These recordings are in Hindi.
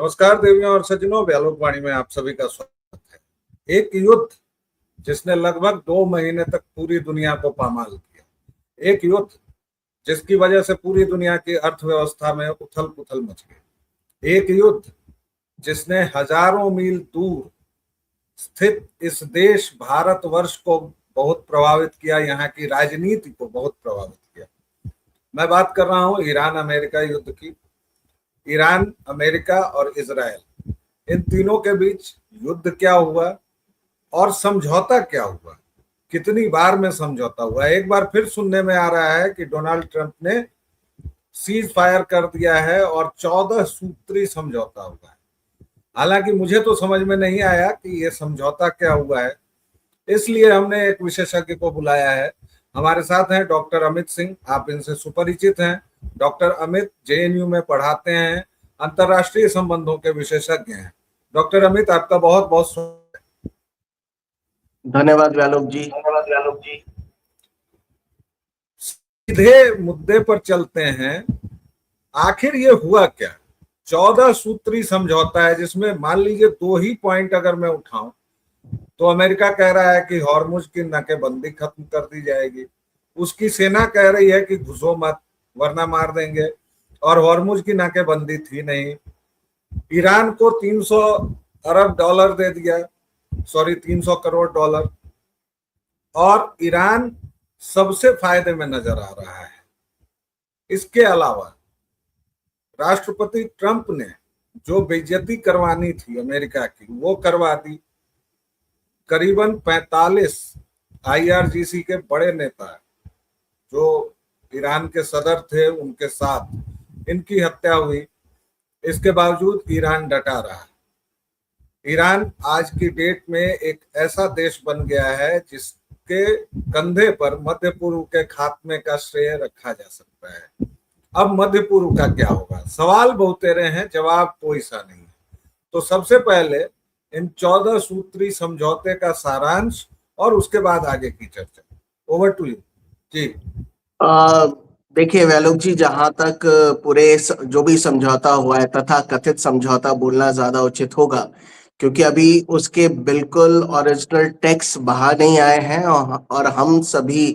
नमस्कार देवियों और सज्जनों, व्यालोक वाणी में आप सभी का स्वागत है। एक युद्ध जिसने लगभग 2 महीने तक पूरी दुनिया को पामाल किया, एक युद्ध जिसकी वजह से पूरी दुनिया की अर्थव्यवस्था में उथल पुथल मच गई, एक युद्ध जिसने हजारों मील दूर स्थित इस देश भारतवर्ष को बहुत प्रभावित किया, यहाँ की राजनीति को बहुत प्रभावित किया। मैं बात कर रहा हूँ ईरान अमेरिका युद्ध की। ईरान, अमेरिका और इजराइल, इन तीनों के बीच युद्ध क्या हुआ और समझौता क्या हुआ, कितनी बार में समझौता हुआ। एक बार फिर सुनने में आ रहा है कि डोनाल्ड ट्रंप ने सीज फायर कर दिया है और 14 सूत्री समझौता हुआ है। हालांकि मुझे तो समझ में नहीं आया कि ये समझौता क्या हुआ है, इसलिए हमने एक विशेषज्ञ को बुलाया है। हमारे साथ हैं डॉक्टर अमित सिंह, आप इनसे सुपरिचित हैं। डॉक्टर अमित जेएनयू में पढ़ाते हैं, अंतरराष्ट्रीय संबंधों के विशेषज्ञ हैं। डॉक्टर अमित, आपका बहुत बहुत स्वागत है। धन्यवाद व्यालोक जी। सीधे मुद्दे पर चलते हैं, आखिर ये हुआ क्या? 14 सूत्री समझौता है जिसमें मान लीजिए 2 ही पॉइंट अगर मैं उठाऊं तो अमेरिका कह रहा है कि हॉर्मुज की नाकेबंदी खत्म कर दी जाएगी, उसकी सेना कह रही है कि घुसो मत वरना मार देंगे, और हॉर्मुज की नाकेबंदी थी नहीं। ईरान को 300 अरब डॉलर दे दिया, 300 करोड़ डॉलर, और ईरान सबसे फायदे में नजर आ रहा है। इसके अलावा राष्ट्रपति ट्रंप ने जो बेइज्जती करवानी थी अमेरिका की वो करवा दी। करीबन 45 IRGC के बड़े नेता जो ईरान के सदर थे उनके साथ इनकी हत्या हुई। इसके बावजूद ईरान डटा रहा। ईरान आज की डेट में एक ऐसा देश बन गया है जिसके कंधे पर मध्य पूर्व के खात्मे का श्रेय रखा जा सकता है। अब मध्य पूर्व का क्या होगा? सवाल बहुतेरे हैं, जवाब कोई सा नहीं है। तो सबसे पहले इन 14 सूत्री समझौते का सारांश और उसके बाद आगे की चर्चा। ओवर टू यू जी। देखिए व्यालोक जी, जहां तक पूरे जो भी समझौता हुआ है, तथा कथित समझौता बोलना ज्यादा उचित होगा, क्योंकि अभी उसके बिल्कुल ओरिजिनल टेक्स्ट बाहर नहीं आए हैं और हम सभी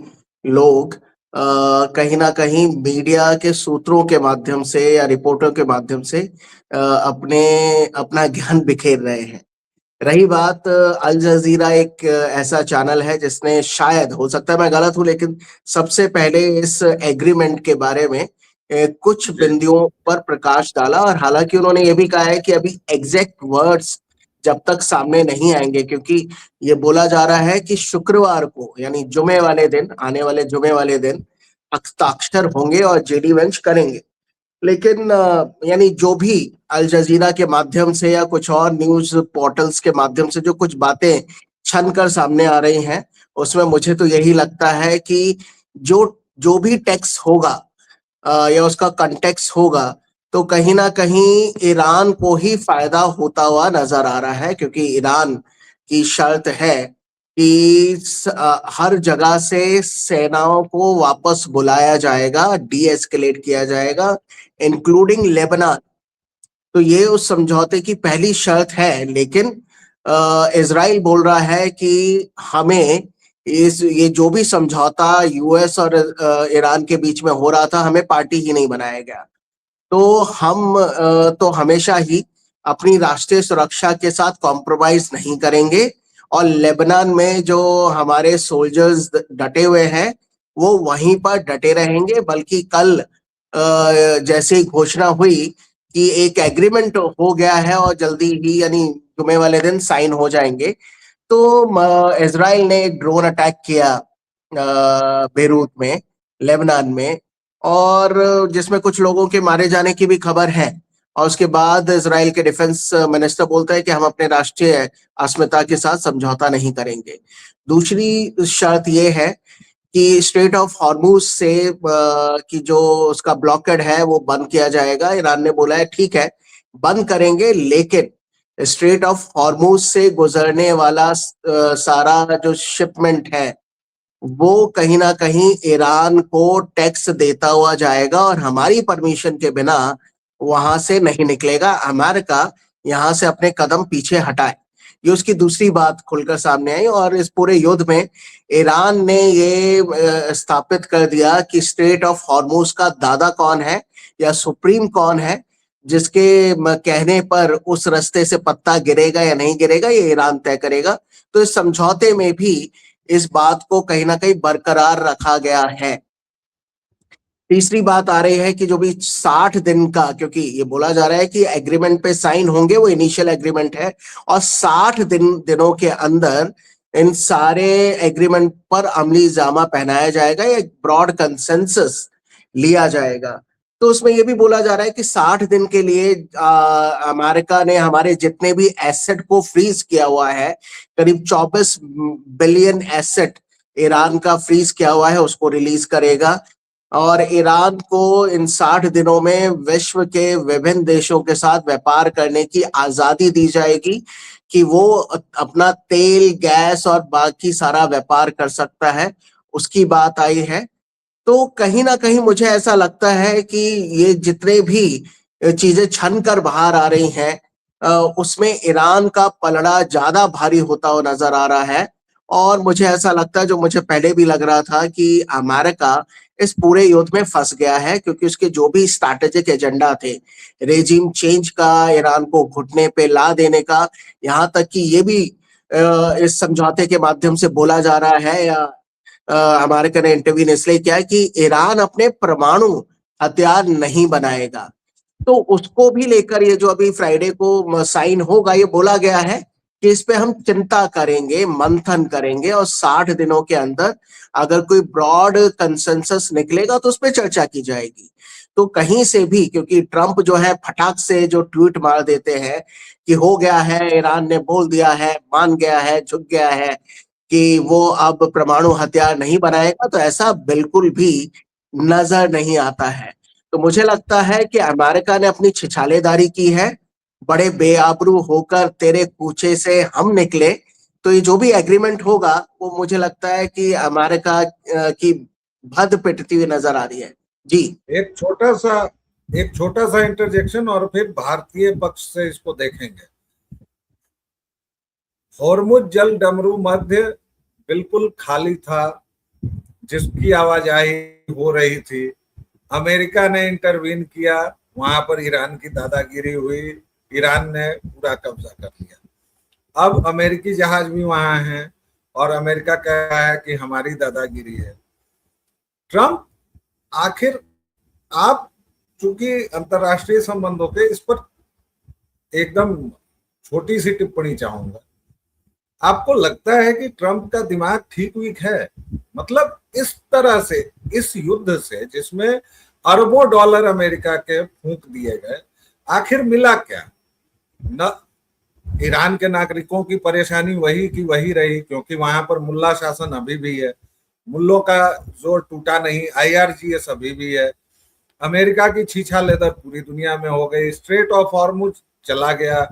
लोग कहीं ना कहीं मीडिया के सूत्रों के माध्यम से या रिपोर्टों के माध्यम से अपना ज्ञान बिखेर रहे हैं। रही बात, अल जजीरा एक ऐसा चैनल है जिसने, शायद हो सकता है मैं गलत हूं, लेकिन सबसे पहले इस एग्रीमेंट के बारे में कुछ बिंदुओं पर प्रकाश डाला। और हालांकि उन्होंने ये भी कहा है कि अभी एग्जैक्ट वर्ड्स जब तक सामने नहीं आएंगे, क्योंकि ये बोला जा रहा है कि शुक्रवार को यानी जुमे वाले दिन, आने वाले जुमे वाले दिन हस्ताक्षर होंगे और जेडी वेंच करेंगे। लेकिन यानी जो भी अल जजीरा के माध्यम से या कुछ और न्यूज पोर्टल्स के माध्यम से जो कुछ बातें छन कर सामने आ रही हैं, उसमें मुझे तो यही लगता है कि जो भी टेक्स्ट होगा या उसका कंटेक्स्ट होगा, तो कहीं ना कहीं ईरान को ही फायदा होता हुआ नजर आ रहा है, क्योंकि ईरान की शर्त है कि हर जगह से सेनाओं को वापस बुलाया जाएगा, डी एस्केलेट किया जाएगा, इंक्लूडिंग लेबनान। तो ये उस समझौते की पहली शर्त है। लेकिन इजराइल बोल रहा है कि हमें ये जो भी समझौता यूएस और ईरान के बीच में हो रहा था, हमें पार्टी ही नहीं बनाया गया। तो हम तो हमेशा ही अपनी राष्ट्रीय सुरक्षा के साथ कॉम्प्रोमाइज नहीं करेंगे, और लेबनान में जो हमारे सोल्जर्स डटे हुए हैं वो वहीं पर डटे रहेंगे। बल्कि कल जैसे ही घोषणा हुई कि एक एग्रीमेंट हो गया है और जल्दी ही यानी जुमे वाले दिन साइन हो जाएंगे, तो इजराइल ने एक ड्रोन अटैक किया बेरूत में, लेबनान में, और जिसमें कुछ लोगों के मारे जाने की भी खबर है। और उसके बाद इजराइल के डिफेंस मिनिस्टर बोलता है कि हम अपने राष्ट्रीय अस्मिता के साथ समझौता नहीं करेंगे। दूसरी शर्त ये है कि स्ट्रेट ऑफ हॉर्मुज से कि जो उसका ब्लॉकेड है वो बंद किया जाएगा। ईरान ने बोला है ठीक है बंद करेंगे, लेकिन स्ट्रेट ऑफ हॉर्मुज से गुजरने वाला सारा जो शिपमेंट है वो कहीं ना कहीं ईरान को टैक्स देता हुआ जाएगा, और हमारी परमिशन के बिना वहां से नहीं निकलेगा, अमेरिका यहाँ से अपने कदम पीछे हटाए। ये उसकी दूसरी बात खुलकर सामने आई। और इस पूरे युद्ध में ईरान ने ये स्थापित कर दिया कि स्ट्रेट ऑफ हॉर्मुज का दादा कौन है या सुप्रीम कौन है, जिसके कहने पर उस रास्ते से पत्ता गिरेगा या नहीं गिरेगा ये ईरान तय करेगा। तो इस समझौते में भी इस बात को कहीं ना कहीं बरकरार रखा गया है। तीसरी बात आ रही है कि जो भी 60 दिन का, क्योंकि ये बोला जा रहा है कि एग्रीमेंट पे साइन होंगे, वो इनिशियल एग्रीमेंट है, और 60 दिनों के अंदर इन सारे एग्रीमेंट पर अमली जामा पहनाया जाएगा या एक ब्रॉड कंसेंसस लिया जाएगा। तो उसमें ये भी बोला जा रहा है कि 60 दिन के लिए अमेरिका ने हमारे जितने भी एसेट को फ्रीज किया हुआ है, करीब 24 बिलियन एसेट ईरान का फ्रीज किया हुआ है, उसको रिलीज करेगा। और ईरान को इन 60 दिनों में विश्व के विभिन्न देशों के साथ व्यापार करने की आजादी दी जाएगी कि वो अपना तेल, गैस और बाकी सारा व्यापार कर सकता है, उसकी बात आई है। तो कहीं ना कहीं मुझे ऐसा लगता है कि ये जितने भी चीजें छन कर बाहर आ रही हैं, उसमें ईरान का पलड़ा ज्यादा भारी होता हुआ नजर आ रहा है। और मुझे ऐसा लगता है, जो मुझे पहले भी लग रहा था, कि अमेरिका इस पूरे युद्ध में फंस गया है, क्योंकि उसके जो भी स्ट्रैटेजिक एजेंडा थे, रेजिम चेंज का, ईरान को घुटने पे ला देने का, यहाँ तक कि ये भी इस समझौते के माध्यम से बोला जा रहा है, या अमेरिका ने इंटरव्यू इसलिए किया है कि ईरान अपने परमाणु हथियार नहीं बनाएगा। तो उसको भी लेकर ये जो अभी फ्राइडे को साइन होगा, ये बोला गया है कि इस पे हम चिंता करेंगे, मंथन करेंगे, और 60 दिनों के अंदर अगर कोई ब्रॉड कंसेंसस निकलेगा तो उस पर चर्चा की जाएगी। तो कहीं से भी, क्योंकि ट्रंप जो है फटाक से जो ट्वीट मार देते हैं कि हो गया है, ईरान ने बोल दिया है, मान गया है, झुक गया है कि वो अब परमाणु हथियार नहीं बनाएगा, तो ऐसा बिल्कुल भी नजर नहीं आता है। तो मुझे लगता है कि अमेरिका ने अपनी छिछालेदारी की है, बड़े बेआबरू होकर तेरे कूचे से हम निकले। तो ये जो भी एग्रीमेंट होगा, वो मुझे लगता है कि अमेरिका की भद पिटती हुई नजर आ रही है। जी, एक छोटा सा इंटरजेक्शन और फिर भारतीय पक्ष से इसको देखेंगे। हॉर्मुज जल डमरू मध्य बिल्कुल खाली था, जिसकी आवाजाही हो रही थी। अमेरिका ने इंटरवीन किया, वहां पर ईरान की दादागिरी हुई, ईरान ने पूरा कब्जा कर लिया। अब अमेरिकी जहाज भी वहां हैं और अमेरिका कह रहा है कि हमारी दादागिरी है। ट्रंप, आखिर आप, चूंकि अंतरराष्ट्रीय संबंधों के, इस पर एकदम छोटी सी टिप्पणी चाहूंगा। आपको लगता है कि ट्रंप का दिमाग ठीक वीक है? मतलब इस तरह से, इस युद्ध से जिसमें अरबों डॉलर अमेरिका के फूंक दिए गए, आखिर मिला क्या? न ईरान के नागरिकों की परेशानी वही की वही रही, क्योंकि वहां पर मुल्ला शासन अभी भी है, मुल्लों का जोर टूटा नहीं, IRGS अभी भी है। अमेरिका की छीछा लेदर पूरी दुनिया में हो गई, स्ट्रेट ऑफ हॉर्मुज चला गया,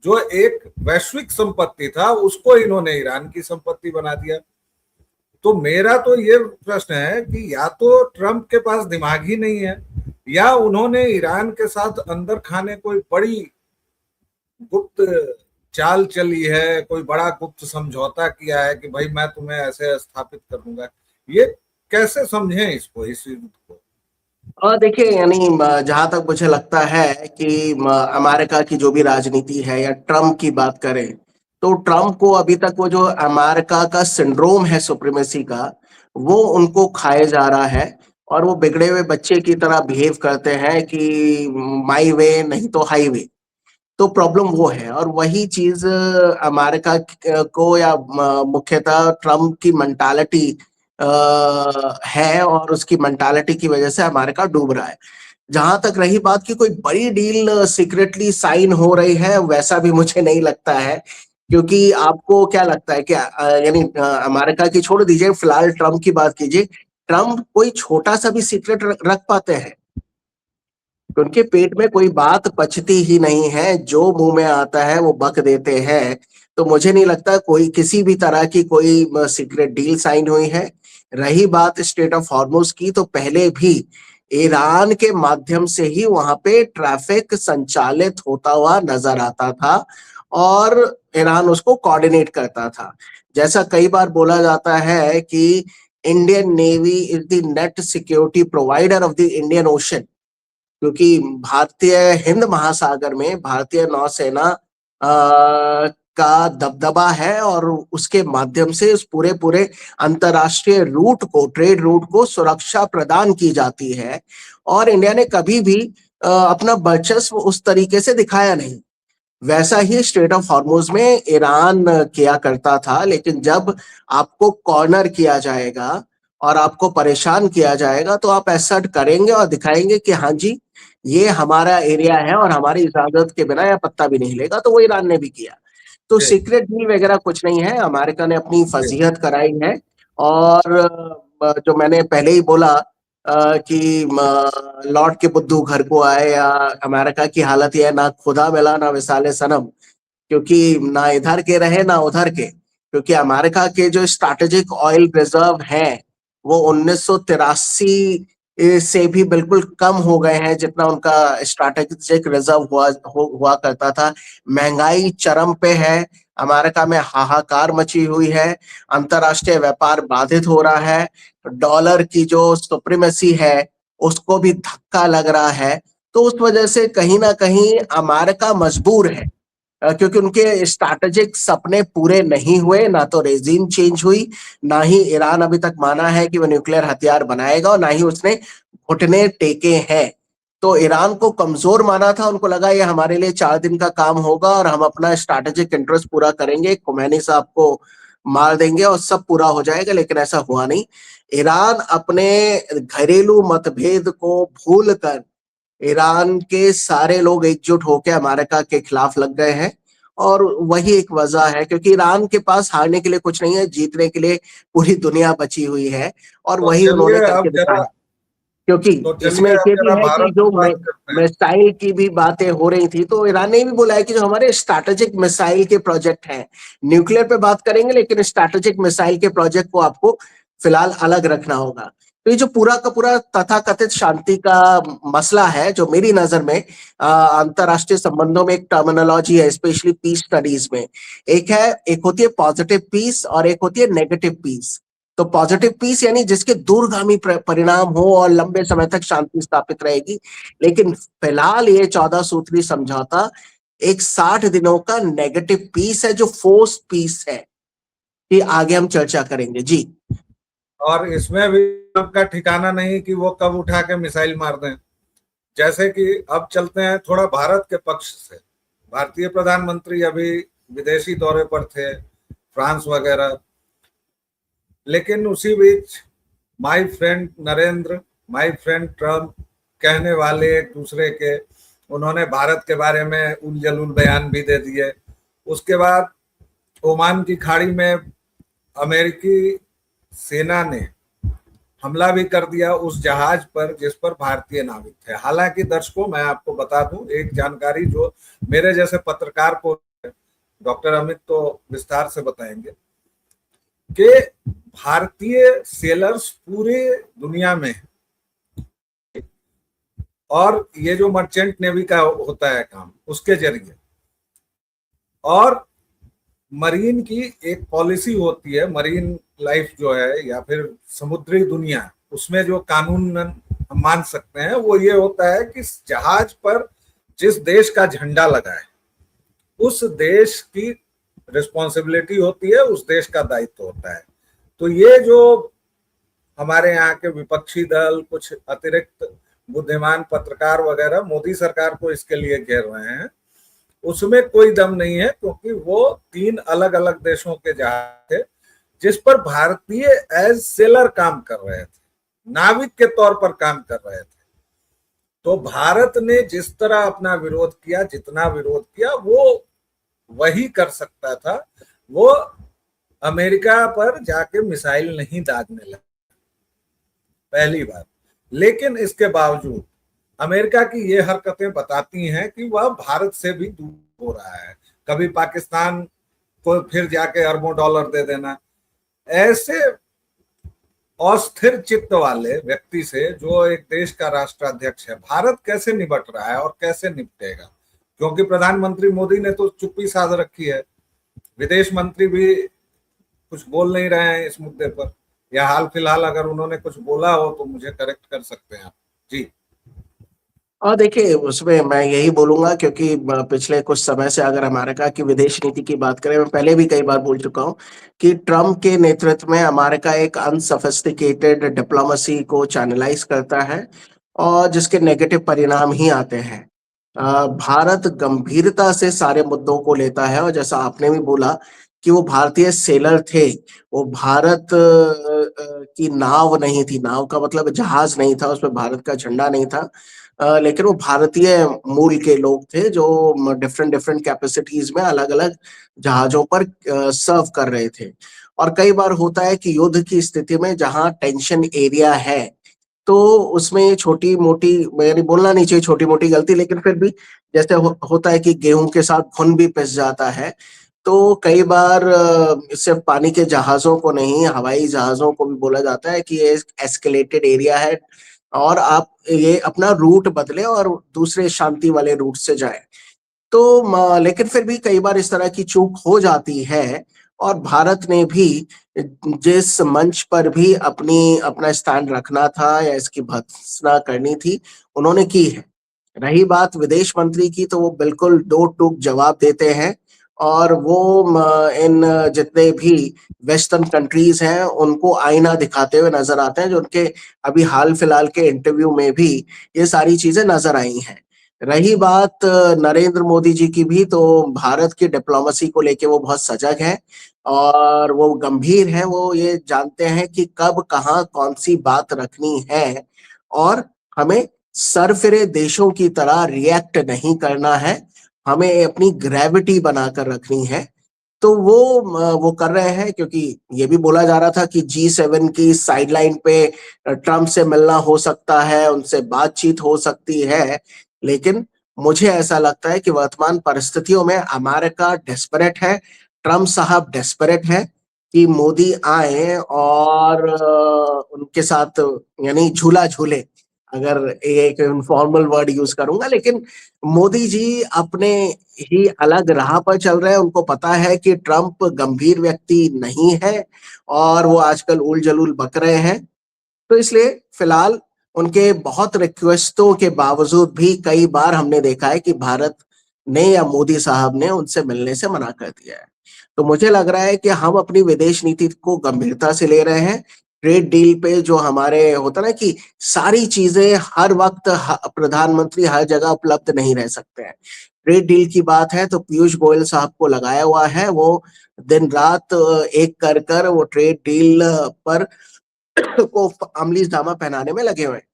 जो एक वैश्विक संपत्ति था उसको इन्होंने ईरान की संपत्ति बना दिया। तो मेरा तो ये प्रश्न है कि या तो ट्रंप के पास दिमाग ही नहीं है, या उन्होंने ईरान के साथ अंदर खाने कोई बड़ी गुप्त चाल चली है, कोई बड़ा गुप्त समझौता किया है कि भाई मैं तुम्हें ऐसे स्थापित करूंगा। ये कैसे समझें इसको, इस युद्ध को? और देखिए, यानी जहां तक मुझे लगता है कि अमेरिका की जो भी राजनीति है, या ट्रम्प की बात करें, तो ट्रम्प को अभी तक वो जो अमेरिका का सिंड्रोम है सुप्रीमेसी का, वो उनको खाए जा रहा है। और वो बिगड़े हुए बच्चे की तरह बिहेव करते हैं कि माई वे नहीं तो हाईवे। तो प्रॉब्लम वो है, और वही चीज अमेरिका को, या मुख्यतः ट्रम्प की मेंटालिटी है, और उसकी मेंटालिटी की वजह से अमेरिका डूब रहा है। जहां तक रही बात की कोई बड़ी डील सीक्रेटली साइन हो रही है, वैसा भी मुझे नहीं लगता है। क्योंकि आपको क्या लगता है कि यानी अमेरिका की छोड़ दीजिए, फिलहाल ट्रम्प की बात कीजिए, ट्रम्प कोई छोटा सा भी सीक्रेट रख पाते हैं? उनके पेट में कोई बात पचती ही नहीं है, जो मुंह में आता है वो बक देते हैं। तो मुझे नहीं लगता कोई किसी भी तरह की कोई सीक्रेट डील साइन हुई है। रही बात स्ट्रेट ऑफ हॉर्मुज की, तो पहले भी ईरान के माध्यम से ही वहां पे ट्रैफिक संचालित होता हुआ नजर आता था और ईरान उसको कोऑर्डिनेट करता था। जैसा कई बार बोला जाता है कि Indian navy is the net security provider of the Indian ocean, क्योंकि भारतीय हिंद महासागर में भारतीय नौसेना का दबदबा है और उसके माध्यम से उस पूरे पूरे अंतरराष्ट्रीय रूट को, ट्रेड रूट को सुरक्षा प्रदान की जाती है। और इंडिया ने कभी भी अपना वर्चस्व उस तरीके से दिखाया नहीं। वैसा ही स्ट्रेट ऑफ हॉर्मुज में ईरान किया करता था, लेकिन जब आपको कॉर्नर किया जाएगा और आपको परेशान किया जाएगा तो आप असर्ट करेंगे और दिखाएंगे कि हाँ जी ये हमारा एरिया है और हमारी इजाजत के बिना यह पत्ता भी नहीं हिलेगा। तो वो ईरान ने भी किया। तो जी, सीक्रेट डील वगैरह कुछ नहीं है, अमेरिका ने अपनी जी, फजीहत कराई है। और जो मैंने पहले ही बोला कि लौट के बुद्धू घर को आए, या अमेरिका की हालत यह है, ना खुदा मिला ना विसाले सनम, क्योंकि ना इधर के रहे ना उधर के। क्योंकि अमेरिका के जो स्ट्रैटेजिक ऑयल रिजर्व हैं वो 1983 से भी बिल्कुल कम हो गए हैं जितना उनका स्ट्रैटेजिक रिजर्व हुआ करता था। महंगाई चरम पे है, अमेरिका में हाहाकार मची हुई है, अंतरराष्ट्रीय व्यापार बाधित हो रहा है, डॉलर की जो सुप्रीमेसी है उसको भी धक्का लग रहा है। तो उस वजह से कहीं ना कहीं अमेरिका मजबूर है, क्योंकि उनके स्ट्रैटेजिक सपने पूरे नहीं हुए, ना तो रेजिम चेंज हुई, ना ही ईरान अभी तक माना है कि वो न्यूक्लियर हथियार बनाएगा, और ना ही उसने घुटने टेके हैं। तो ईरान को कमजोर माना था, उनको लगा ये हमारे लिए 4 दिन का काम होगा और हम अपना स्ट्रैटेजिक इंटरेस्ट पूरा करेंगे, खुमैनी साहब को मार देंगे और सब पूरा हो जाएगा। लेकिन ऐसा हुआ नहीं। ईरान अपने घरेलू मतभेद को भूलकर ईरान के सारे लोग एकजुट होकर अमेरिका के खिलाफ लग गए हैं। और वही एक वजह है, क्योंकि ईरान के पास हारने के लिए कुछ नहीं है, जीतने के लिए पूरी दुनिया बची हुई है, और तो वही उन्होंने चलिए करके अब जरा दिखाया। क्योंकि तो इसमें चलिए अब ये भी जरा है कि भारत जो की बात करते हैं। मिसाइल की भी बातें हो रही थी, तो ईरान ने भी बोला है कि जो हमारे स्ट्रैटेजिक मिसाइल के प्रोजेक्ट हैं, न्यूक्लियर पे बात करेंगे लेकिन स्ट्रैटेजिक मिसाइल के प्रोजेक्ट को आपको फिलहाल अलग रखना होगा। तो ये जो पूरा का पूरा तथाकथित शांति का मसला है, जो मेरी नजर में अंतरराष्ट्रीय संबंधों में एक टर्मिनोलॉजी है, स्पेशली पीस स्टडीज में, एक होती है पॉजिटिव पीस और एक होती है नेगेटिव पीस। तो पॉजिटिव पीस यानी जिसके दूरगामी परिणाम हो और लंबे समय तक शांति स्थापित रहेगी। लेकिन फिलहाल ये 14 सूत्री समझौता एक 60 दिनों का नेगेटिव पीस है, जो फोर्स पीस है, कि आगे हम चर्चा करेंगे जी। और इसमें भी आपका ठिकाना नहीं कि वो कब उठा के मिसाइल मार दें। जैसे कि अब चलते हैं थोड़ा भारत के पक्ष से। भारतीय प्रधानमंत्री अभी विदेशी दौरे पर थे, फ्रांस वगैरह। लेकिन उसी बीच my friend Narendra, my friend Trump कहने वाले एक दूसरे के, उन्होंने भारत के बारे में उल जलूल बयान भी दे दिए। उसके बाद ओमान की खाड़ी में अमेरिकी सेना ने हमला भी कर दिया उस जहाज पर जिस पर भारतीय नाविक थे। हालांकि दर्शकों, मैं आपको बता दूं एक जानकारी जो मेरे जैसे पत्रकार को, डॉक्टर अमित तो विस्तार से बताएंगे, कि भारतीय सेलर्स पूरे दुनिया में, और ये जो मर्चेंट नेवी का होता है काम उसके जरिए, और मरीन की एक पॉलिसी होती है, मरीन लाइफ जो है या फिर समुद्री दुनिया, उसमें जो कानून हम मान सकते हैं वो ये होता है कि जहाज पर जिस देश का झंडा लगा है उस देश की रिस्पॉन्सिबिलिटी होती है, उस देश का दायित्व होता है। तो ये जो हमारे यहाँ के विपक्षी दल, कुछ अतिरिक्त बुद्धिमान पत्रकार वगैरह मोदी सरकार को इसके लिए घेर रहे हैं, उसमें कोई दम नहीं है, क्योंकि वो 3 अलग अलग देशों के जहाज थे जिस पर भारतीय एज सेलर काम कर रहे थे, नाविक के तौर पर काम कर रहे थे। तो भारत ने जिस तरह अपना विरोध किया, जितना विरोध किया, वो वही कर सकता था। वो अमेरिका पर जाके मिसाइल नहीं दागने लगा, पहली बात। लेकिन इसके बावजूद अमेरिका की ये हरकतें बताती हैं कि वह भारत से भी दूर हो रहा है। कभी पाकिस्तान को फिर जाके अरबों डॉलर दे देना, ऐसे अस्थिर चित्त वाले व्यक्ति से, जो एक देश का राष्ट्राध्यक्ष है, भारत कैसे निपट रहा है और कैसे निपटेगा? क्योंकि प्रधानमंत्री मोदी ने तो चुप्पी साध रखी है, विदेश मंत्री भी कुछ बोल नहीं रहे हैं इस मुद्दे पर, या हाल फिलहाल अगर उन्होंने कुछ बोला हो तो मुझे करेक्ट कर सकते हैं आप जी। और देखिए उसमें मैं यही बोलूंगा, क्योंकि पिछले कुछ समय से अगर अमेरिका की विदेश नीति की बात करें, मैं पहले भी कई बार बोल चुका हूं कि ट्रम्प के नेतृत्व में अमेरिका एक अनसोफिस्टिकेटेड डिप्लोमेसी को चैनलाइज करता है और जिसके नेगेटिव परिणाम ही आते हैं। भारत गंभीरता से सारे मुद्दों को लेता है, और जैसा आपने भी बोला कि वो भारतीय सेलर थे, वो भारत की नाव नहीं थी, नाव का मतलब जहाज नहीं था, उसमें भारत का झंडा नहीं था, लेकिन वो भारतीय मूल के लोग थे जो डिफरेंट डिफरेंट कैपेसिटीज में अलग अलग जहाजों पर सर्व कर रहे थे। और कई बार होता है कि युद्ध की स्थिति में जहां टेंशन एरिया है, तो उसमें ये छोटी मोटी, मैंने बोलना नहीं चाहिए छोटी मोटी गलती, लेकिन फिर भी जैसे होता है कि गेहूं के साथ खून भी पिस जाता है, तो कई बार सिर्फ पानी के जहाजों को नहीं, हवाई जहाजों को भी बोला जाता है कि ये एस्केलेटेड एरिया है और आप ये अपना रूट बदले और दूसरे शांति वाले रूट से जाए। तो लेकिन फिर भी कई बार इस तरह की चूक हो जाती है, और भारत ने भी जिस मंच पर भी अपना स्टैंड रखना था या इसकी भर्त्सना करनी थी, उन्होंने की है। रही बात विदेश मंत्री की, तो वो बिल्कुल दो टूक जवाब देते हैं, और वो इन जितने भी वेस्टर्न कंट्रीज हैं उनको आईना दिखाते हुए नजर आते हैं, जो उनके अभी हाल फिलहाल के इंटरव्यू में भी ये सारी चीजें नजर आई हैं। रही बात नरेंद्र मोदी जी की भी, तो भारत की डिप्लोमेसी को लेके वो बहुत सजग है और वो गंभीर है, वो ये जानते हैं कि कब कहाँ कौन सी बात रखनी है, और हमें सरफिरे देशों की तरह रिएक्ट नहीं करना है, हमें अपनी ग्रेविटी बनाकर रखनी है। तो वो कर रहे हैं, क्योंकि ये भी बोला जा रहा था कि G7 की साइडलाइन पे ट्रम्प से मिलना हो सकता है, उनसे बातचीत हो सकती है, लेकिन मुझे ऐसा लगता है कि वर्तमान परिस्थितियों में अमेरिका डेस्परेट है, ट्रम्प साहब डेस्परेट है कि मोदी आए और उनके साथ यानी झूला झूले, अगर एक इनफॉर्मल वर्ड यूज करूंगा, लेकिन मोदी जी अपने ही अलग राह पर चल रहे हैं। उनको पता है कि ट्रम्प गंभीर व्यक्ति नहीं है और वो आजकल उल जलूल बक रहे हैं, तो इसलिए फिलहाल उनके बहुत रिक्वेस्टों के बावजूद भी कई बार हमने देखा है कि भारत ने या मोदी साहब ने उनसे मिलने से मना कर दिया है। तो मुझे लग रहा है कि हम अपनी विदेश नीति को गंभीरता से ले रहे हैं। ट्रेड डील पे जो हमारे होता ना कि सारी चीजें हर वक्त प्रधानमंत्री हर जगह उपलब्ध नहीं रह सकते हैं। ट्रेड डील की बात है तो पीयूष गोयल साहब को लगाया हुआ है, वो दिन रात एक कर वो ट्रेड डील पर को अमली जामा पहनाने में लगे हुए हैं।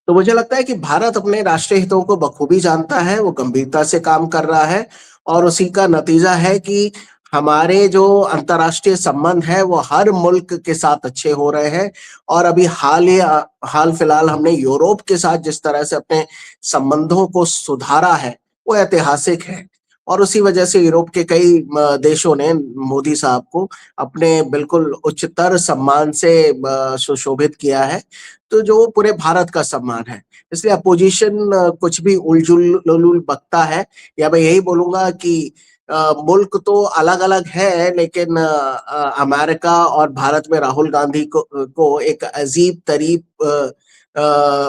तो मुझे लगता है कि भारत अपने राष्ट्रीय हितों को बखूबी जानता है, वो गंभीरता से काम कर रहा है, और उसी का नतीजा है कि हमारे जो अंतर्राष्ट्रीय संबंध है वो हर मुल्क के साथ अच्छे हो रहे हैं। और अभी हाल फिलहाल हमने यूरोप के साथ जिस तरह से अपने संबंधों को सुधारा है वो ऐतिहासिक है, और उसी वजह से यूरोप के कई देशों ने मोदी साहब को अपने बिल्कुल उच्चतर सम्मान से सुशोभित किया है, तो जो पूरे भारत का सम्मान है। इसलिए अपोजिशन कुछ भी उलझुल बकता है, या मैं यही बोलूंगा कि मुल्क तो अलग अलग है, लेकिन अमेरिका और भारत में राहुल गांधी को एक अजीब तरीब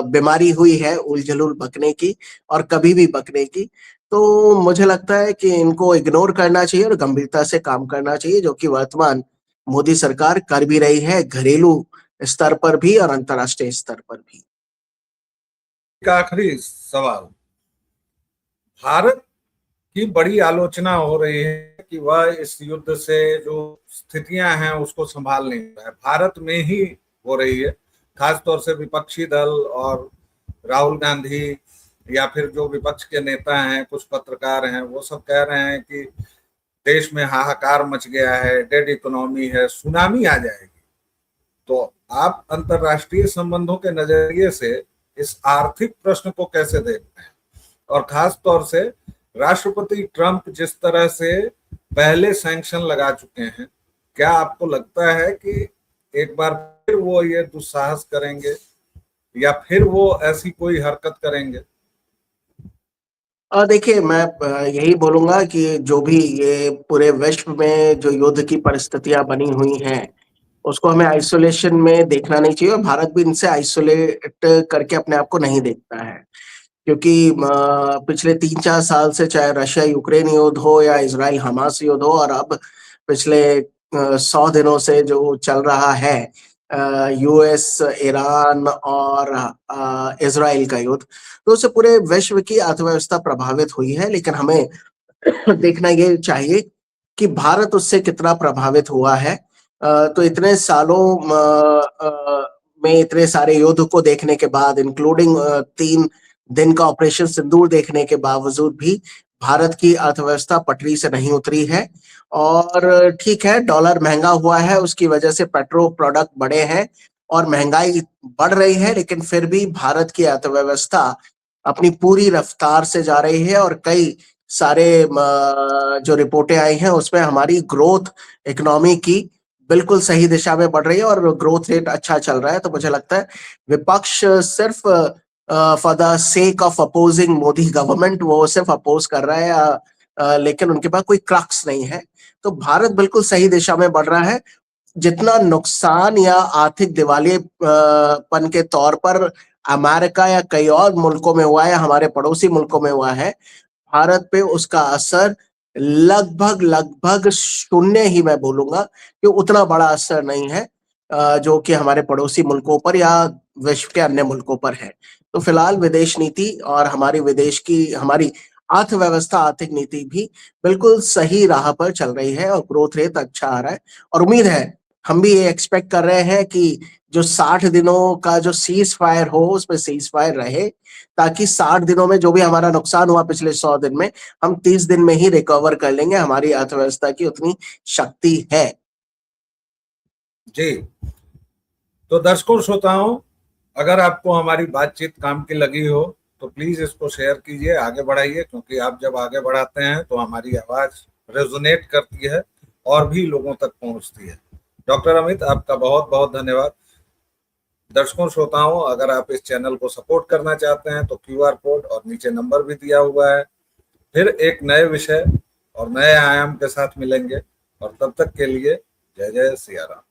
बीमारी हुई है उलझुल बकने की, और कभी भी बकने की। तो मुझे लगता है कि इनको इग्नोर करना चाहिए और गंभीरता से काम करना चाहिए, जो कि वर्तमान मोदी सरकार कर भी रही है, घरेलू स्तर पर भी और अंतर्राष्ट्रीय स्तर पर भी। एक आखिरी सवाल, भारत की बड़ी आलोचना हो रही है कि वह इस युद्ध से जो स्थितियां हैं उसको संभाल नहीं रहा है, भारत में ही हो रही है, खासतौर से विपक्षी दल और राहुल गांधी या फिर जो विपक्ष के नेता हैं, कुछ पत्रकार हैं, वो सब कह रहे हैं कि देश में हाहाकार मच गया है, डेड इकोनॉमी है, सुनामी आ जाएगी। तो आप अंतरराष्ट्रीय संबंधों के नजरिए से इस आर्थिक प्रश्न को कैसे देखते हैं, और खास तौर से राष्ट्रपति ट्रंप जिस तरह से पहले सैंक्शन लगा चुके हैं, क्या आपको लगता है कि एक बार फिर वो ये दुस्साहस करेंगे या फिर वो ऐसी कोई हरकत करेंगे? देखिए, मैं यही बोलूंगा कि जो भी ये पूरे विश्व में जो युद्ध की परिस्थितियां बनी हुई हैं, उसको हमें आइसोलेशन में देखना नहीं चाहिए, और भारत भी इनसे आइसोलेट करके अपने आप को नहीं देखता है। क्योंकि पिछले 3-4 साल से, चाहे रशिया यूक्रेन युद्ध हो या इसराइल हमास युद्ध हो, और अब पिछले 100 दिनों से जो चल रहा है यूएस ईरान और इसराइल का युद्ध, तो उससे पूरे विश्व की अर्थव्यवस्था प्रभावित हुई है। लेकिन हमें देखना ये चाहिए कि भारत उससे कितना प्रभावित हुआ है। तो इतने सालों में इतने सारे युद्ध को देखने के बाद, इंक्लूडिंग 3 दिन का ऑपरेशन सिंदूर देखने के बावजूद भी भारत की अर्थव्यवस्था पटरी से नहीं उतरी है। और ठीक है, डॉलर महंगा हुआ है, उसकी वजह से पेट्रो प्रोडक्ट बढ़े हैं और महंगाई बढ़ रही है, लेकिन फिर भी भारत की अर्थव्यवस्था अपनी पूरी रफ्तार से जा रही है। और कई सारे जो रिपोर्टें आई हैं उसमें हमारी ग्रोथ इकोनॉमी की बिल्कुल सही दिशा में बढ़ रही है और ग्रोथ रेट अच्छा चल रहा है। तो मुझे लगता है विपक्ष सिर्फ for the sake of opposing Modi government वो सिर्फ अपोज कर रहा है, लेकिन उनके पास कोई क्रक्स नहीं है। तो भारत बिल्कुल सही दिशा में बढ़ रहा है। जितना नुकसान या आर्थिक दिवालियेपन के तौर पर अमेरिका या कई और मुल्कों में हुआ है, हमारे पड़ोसी मुल्कों में हुआ है, भारत पे उसका असर लगभग लगभग शून्य ही मैं बोलूंगा, कि उतना बड़ा असर नहीं है जो कि हमारे पड़ोसी मुल्कों पर या विश्व के अन्य मुल्कों पर है। तो फिलहाल विदेश नीति और हमारी अर्थव्यवस्था, आर्थिक नीति भी बिल्कुल सही राह पर चल रही है और ग्रोथ रेट अच्छा आ रहा है। और उम्मीद है, हम भी ये एक्सपेक्ट कर रहे हैं कि जो 60 दिनों का जो सीज फायर हो, उसमें सीज फायर रहे, ताकि 60 दिनों में जो भी हमारा नुकसान हुआ पिछले 100 दिन में, हम 30 दिन में ही रिकवर कर लेंगे। हमारी अर्थव्यवस्था की उतनी शक्ति है। जी, तो दर्शकों श्रोताओं, अगर आपको हमारी बातचीत काम की लगी हो तो प्लीज इसको शेयर कीजिए, आगे बढ़ाइए, क्योंकि आप जब आगे बढ़ाते हैं तो हमारी आवाज रेजोनेट करती है और भी लोगों तक पहुंचती है। डॉक्टर अमित, आपका बहुत बहुत धन्यवाद। दर्शकों श्रोताओं, अगर आप इस चैनल को सपोर्ट करना चाहते हैं तो क्यूआर कोड और नीचे नंबर भी दिया हुआ है। फिर एक नए विषय और नए आयाम के साथ मिलेंगे, और तब तक के लिए जय जय सिया राम।